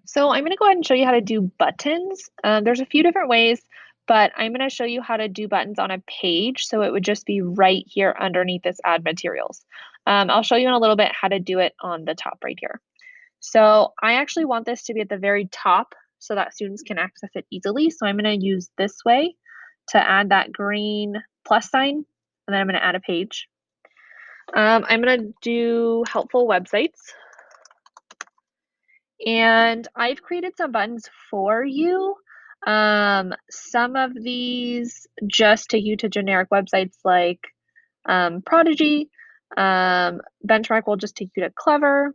So I'm going to go ahead and show you how to do buttons. There's a few different ways, but I'm going to show you how to do buttons on a page. So it would just be right here underneath this add materials. I'll show you in a little bit how to do it on the top right here. So I actually want this to be at the very top so that students can access it easily. So I'm going to use this way to add that green plus sign, and then I'm going to add a page. I'm going to do helpful websites. And I've created some buttons for you. Some of these just take you to generic websites like Prodigy. Benchmark will just take you to Clever.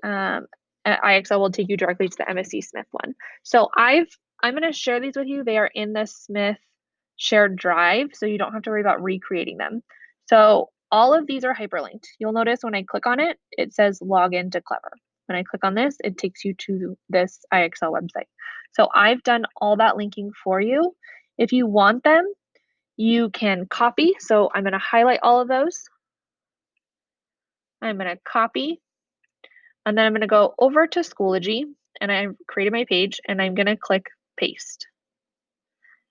IXL will take you directly to the MSc Smith one. So I'm going to share these with you. They are in the Smith shared drive, so you don't have to worry about recreating them. So all of these are hyperlinked. You'll notice when I click on it, it says log in to Clever. When I click on this, it takes you to this IXL website. So I've done all that linking for you. If you want them, you can copy. So I'm going to highlight all of those. I'm going to copy, and then I'm going to go over to Schoology, and I've created my page, and I'm going to click paste.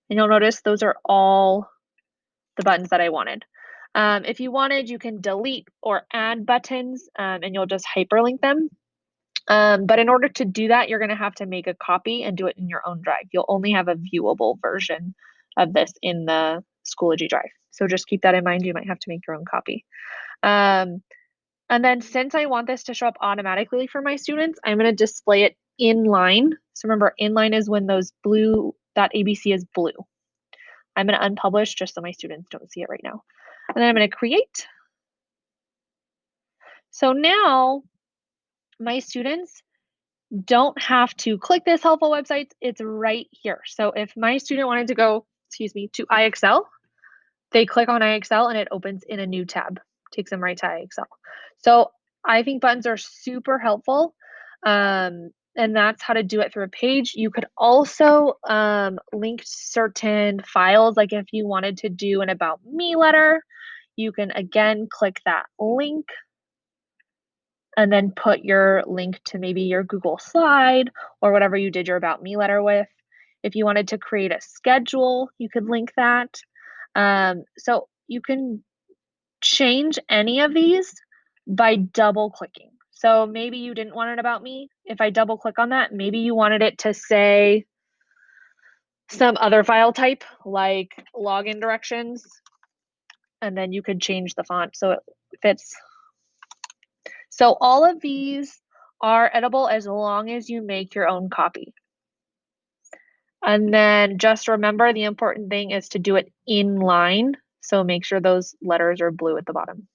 And you'll notice those are all the buttons that I wanted. If you wanted, you can delete or add buttons, and you'll just hyperlink them. But in order to do that, you're going to have to make a copy and do it in your own drive. You'll only have a viewable version of this in the Schoology drive. So just keep that in mind. You might have to make your own copy. And then since I want this to show up automatically for my students, I'm going to display it inline. So remember, inline is when that ABC is blue. I'm going to unpublish just so my students don't see it right now. And then I'm going to create. So now my students don't have to click this helpful website. It's right here. So if my student wanted to go, to IXL, they click on IXL and it opens in a new tab, takes them right to IXL. So I think buttons are super helpful. And that's how to do it through a page. You could also link certain files, like if you wanted to do an About Me letter, you can again click that link and then put your link to maybe your Google slide or whatever you did your About Me letter with. If you wanted to create a schedule, you could link that. So you can change any of these by double clicking. So maybe you didn't want it About Me. If I double click on that, maybe you wanted it to say some other file type like login directions, and then you could change the font so it fits. So all of these are edible as long as you make your own copy. And then just remember, the important thing is to do it in line. So make sure those letters are blue at the bottom.